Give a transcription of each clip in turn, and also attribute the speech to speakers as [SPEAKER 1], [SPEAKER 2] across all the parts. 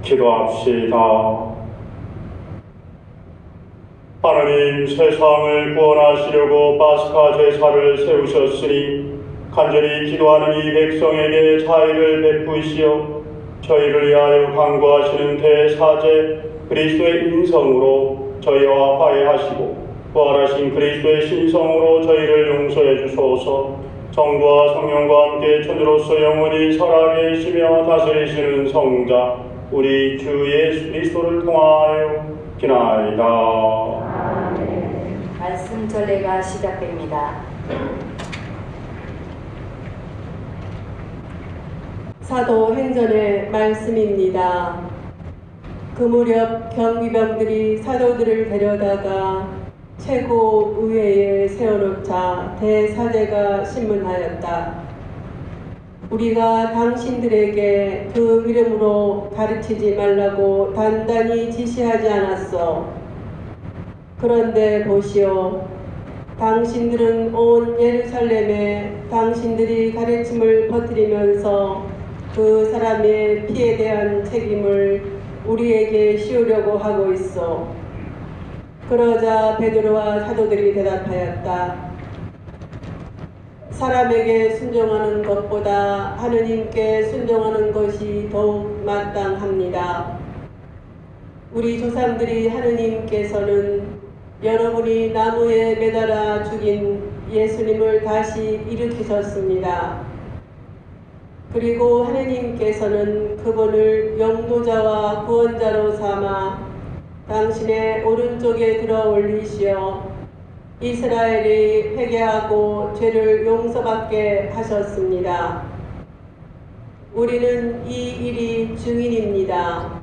[SPEAKER 1] 기도합시다. 하나님, 세상을 구원하시려고 파스카 제사를 세우셨으니 간절히 기도하는 이 백성에게 자의를 베푸시어 저희를 위하여 간구하시는 대사제 그리스도의 인성으로 저희와 화해하시고 부활하신 그리스도의 신성으로 저희를 용서해 주소서. 성부와 성령과 함께 천주로서 영원히 살아계시며 다스리시는 성자 우리 주 예수 그리스도를 통하여 기나이다.
[SPEAKER 2] 아멘. 말씀 전례가 시작됩니다.
[SPEAKER 3] 사도행전의 말씀입니다. 그 무렵 경비병들이 사도들을 데려다가 최고의회에 세워놓자 대사제가 신문하였다. 우리가 당신들에게 그 이름으로 가르치지 말라고 단단히 지시하지 않았소. 그런데 보시오. 당신들은 온 예루살렘에 당신들이 가르침을 퍼뜨리면서 그 사람의 피에 대한 책임을 우리에게 씌우려고 하고 있어. 그러자 베드로와 사도들이 대답하였다. 사람에게 순종하는 것보다 하느님께 순종하는 것이 더욱 마땅합니다. 우리 조상들이 하느님께서는 여러분이 나무에 매달아 죽인 예수님을 다시 일으키셨습니다. 그리고 하느님께서는 그분을 용도자와 구원자로 삼아 당신의 오른쪽에 들어 올리시어 이스라엘이 회개하고 죄를 용서받게 하셨습니다. 우리는 이 일이 증인입니다.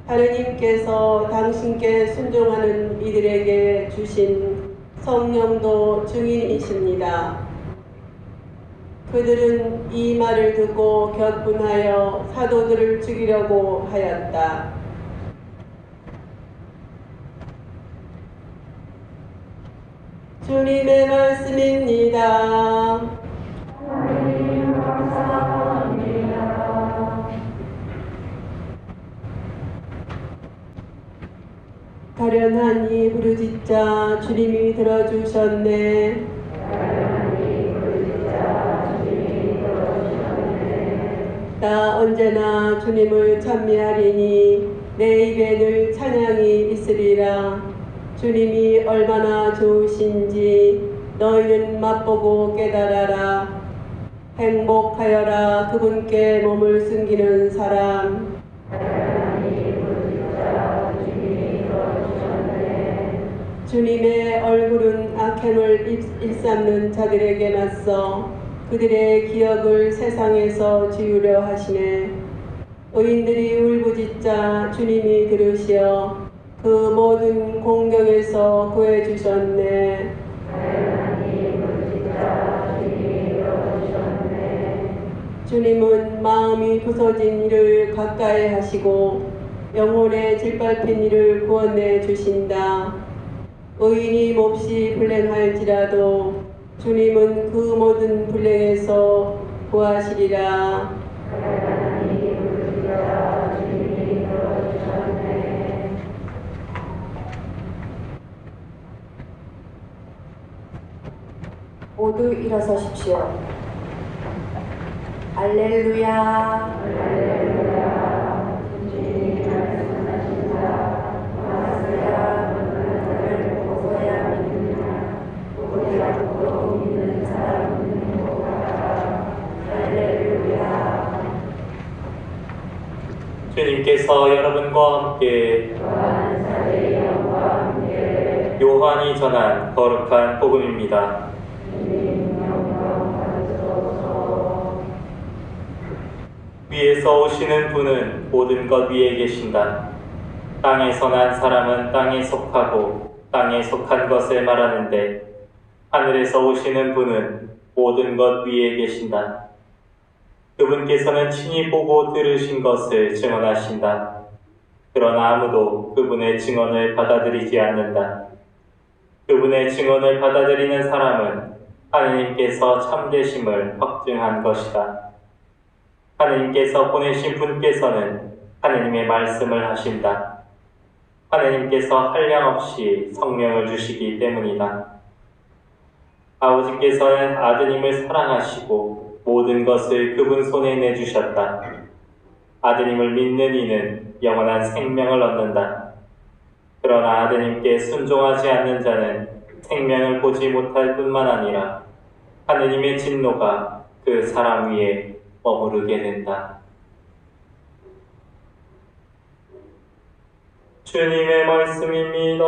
[SPEAKER 3] 하느님께서 당신께 순종하는 이들에게 주신 성령도 증인이십니다. 그들은 이 말을 듣고 격분하여 사도들을 죽이려고 하였다. 주님의 말씀입니다.
[SPEAKER 2] 하나님 감사합니다.
[SPEAKER 3] 가련하니 부르짖자 주님이 들어주셨네. 나 언제나 주님을 찬미하리니 내 입에 늘 찬양이 있으리라. 주님이 얼마나 좋으신지 너희는 맛보고 깨달아라. 행복하여라 그분께 몸을 숨기는 사람. 주님의 얼굴은 악행을 일삼는 자들에게 맞서 그들의 기억을 세상에서 지우려 하시네. 의인들이 울부짖자 주님이 들으시어 그 모든 공경에서 구해주셨네. 주님은 마음이 부서진 이를 가까이 하시고 영혼에 질밟힌 이를 구원해 주신다. 의인이 몹시 불행할지라도 주님은 그 모든 불행에서 구하시리라.
[SPEAKER 2] 모두 일어서십시오. 할렐루야. 할렐루야. 주님이 말씀하신다. 마스야 너를 보고야 믿느냐. 보지 않고 믿는 사람은 행복하다. 할렐루야.
[SPEAKER 4] 주님께서 여러분과 함께 요한이 전한 거룩한 복음입니다. 위에서 오시는 분은 모든 것 위에 계신다. 땅에서 난 사람은 땅에 속하고 땅에 속한 것을 말하는데 하늘에서 오시는 분은 모든 것 위에 계신다. 그분께서는 친히 보고 들으신 것을 증언하신다. 그러나 아무도 그분의 증언을 받아들이지 않는다. 그분의 증언을 받아들이는 사람은 하느님께서 참되심을 확증한 것이다. 하느님께서 보내신 분께서는 하느님의 말씀을 하신다. 하느님께서 한량없이 성령을 주시기 때문이다. 아버지께서는 아드님을 사랑하시고 모든 것을 그분 손에 내주셨다. 아드님을 믿는 이는 영원한 생명을 얻는다. 그러나 아드님께 순종하지 않는 자는 생명을 보지 못할 뿐만 아니라 하느님의 진노가 그 사람 위에 머무르게 된다. 주님의 말씀입니다.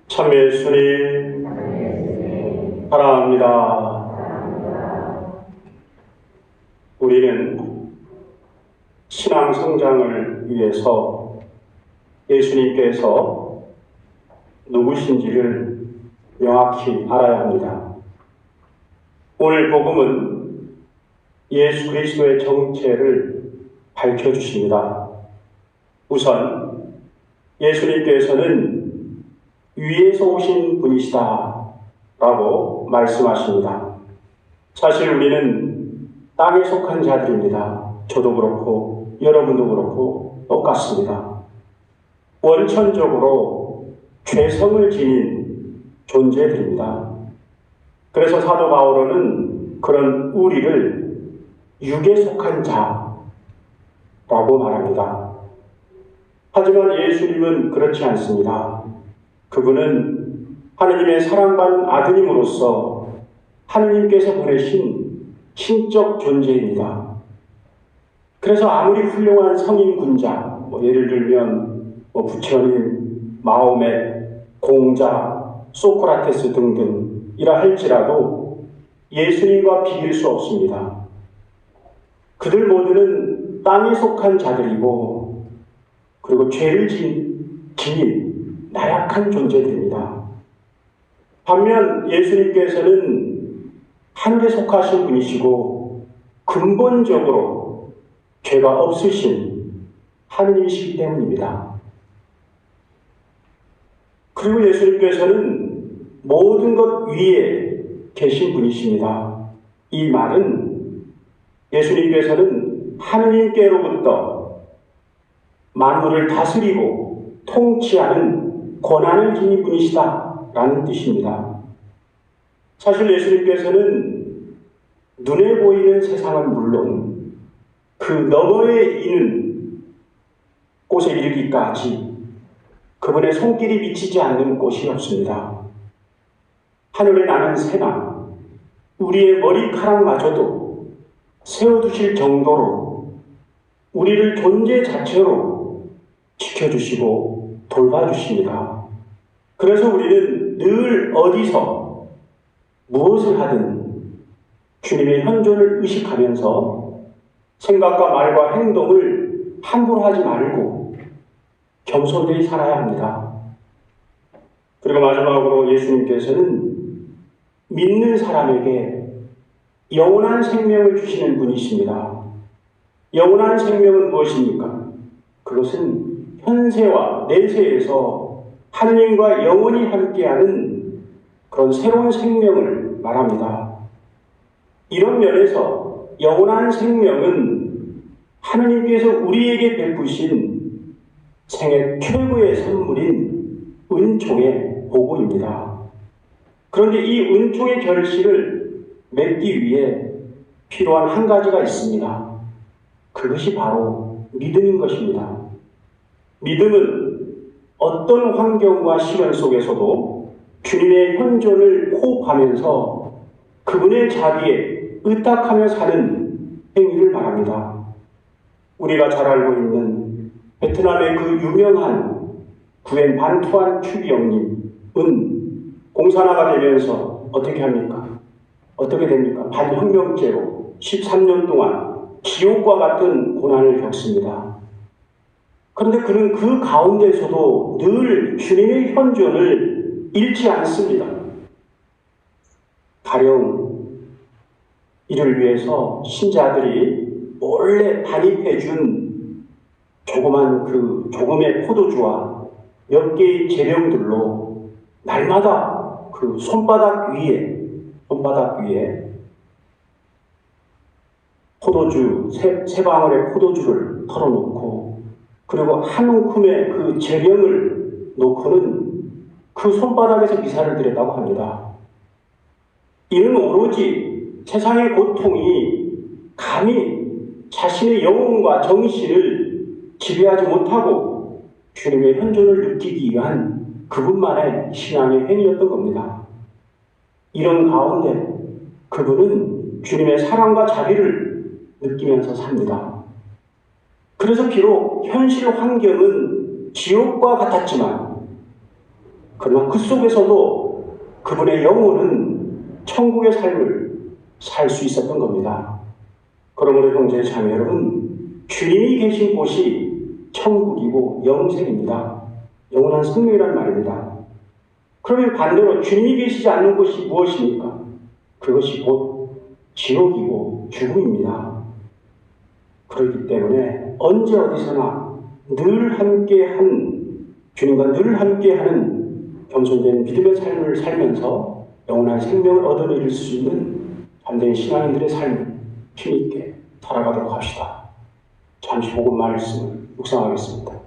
[SPEAKER 1] 참 예수님 사랑합니다. 우리는 신앙 성장을 위해서 예수님께서 누구신지를 명확히 알아야 합니다. 오늘 복음은 예수 그리스도의 정체를 밝혀주십니다. 우선 예수님께서는 위에서 오신 분이시다 라고 말씀하십니다. 사실 우리는 땅에 속한 자들입니다. 저도 그렇고 여러분도 그렇고 똑같습니다. 원천적으로 죄성을 지닌 존재들입니다. 그래서 사도 바울은 그런 우리를 육에 속한 자라고 말합니다. 하지만 예수님은 그렇지 않습니다. 그분은 하느님의 사랑받는 아드님으로서 하느님께서 보내신 신적 존재입니다. 그래서 아무리 훌륭한 성인 군자, 예를 들면 부처님, 마호멧, 공자, 소크라테스 등등이라 할지라도 예수님과 비길 수 없습니다. 그들 모두는 땅에 속한 자들이고 그리고 죄를 지닌 나약한 존재들입니다. 반면 예수님께서는 하늘에 속하신 분이시고 근본적으로 죄가 없으신 하느님이시기 때문입니다. 그리고 예수님께서는 모든 것 위에 계신 분이십니다. 이 말은 예수님께서는 하느님께로부터 만물을 다스리고 통치하는 권한을 지닌 분이시다라는 뜻입니다. 사실 예수님께서는 눈에 보이는 세상은 물론 그 너머에 있는 곳에 이르기까지 그분의 손길이 미치지 않는 곳이 없습니다. 하늘에 나는 새나 우리의 머리카락마저도 세워두실 정도로 우리를 존재 자체로 지켜주시고 돌봐주십니다. 그래서 우리는 늘 어디서 무엇을 하든 주님의 현존을 의식하면서 생각과 말과 행동을 함부로 하지 말고 겸손히 살아야 합니다. 그리고 마지막으로 예수님께서는 믿는 사람에게 영원한 생명을 주시는 분이십니다. 영원한 생명은 무엇입니까? 그것은 현세와 내세에서 하느님과 영원히 함께하는 그런 새로운 생명을 말합니다. 이런 면에서 영원한 생명은 하느님께서 우리에게 베푸신 생애 최고의 선물인 은총의 보고입니다. 그런데 이 은총의 결실을 맺기 위해 필요한 한 가지가 있습니다. 그것이 바로 믿음인 것입니다. 믿음은 어떤 환경과 시련 속에서도 주님의 현존을 호흡하면서 그분의 자비에 의탁하며 사는 행위를 말합니다. 우리가 잘 알고 있는 베트남의 그 유명한 구엔 반투안 추기영님은 공산화가 되면서 어떻게 합니까? 어떻게 됩니까? 반혁명죄로 13년 동안 지옥과 같은 고난을 겪습니다. 그런데 그는 그 가운데서도 늘 주님의 현존을 잃지 않습니다. 가령 이를 위해서 신자들이 몰래 반입해준 조금의 포도주와 몇 개의 재병들로 날마다 그 손바닥 위에 포도주, 세 방울의 포도주를 털어놓고 그리고 한 움큼의 그 재병을 놓고는 그 손바닥에서 미사를 드렸다고 합니다. 이는 오로지 세상의 고통이 감히 자신의 영혼과 정신을 지배하지 못하고 주님의 현존을 느끼기 위한 그분만의 신앙의 행위였던 겁니다. 이런 가운데 그분은 주님의 사랑과 자비를 느끼면서 삽니다. 그래서 비록 현실 환경은 지옥과 같았지만 그러나 그 속에서도 그분의 영혼은 천국의 삶을 살 수 있었던 겁니다. 그러므로 형제 자매 여러분, 주님이 계신 곳이 천국이고 영생입니다. 영원한 생명이란 말입니다. 그러면 반대로 주님이 계시지 않는 곳이 무엇입니까? 그것이 곧 지옥이고 죽음입니다. 그렇기 때문에 언제 어디서나 늘 함께한 주님과 늘 함께하는 겸손된 믿음의 삶을 살면서 영원한 생명을 얻어내릴 수 있는 참된 신앙인들의 삶을 힘있게 살아가도록 합시다. 잠시 복음 말씀을 묵상하겠습니다.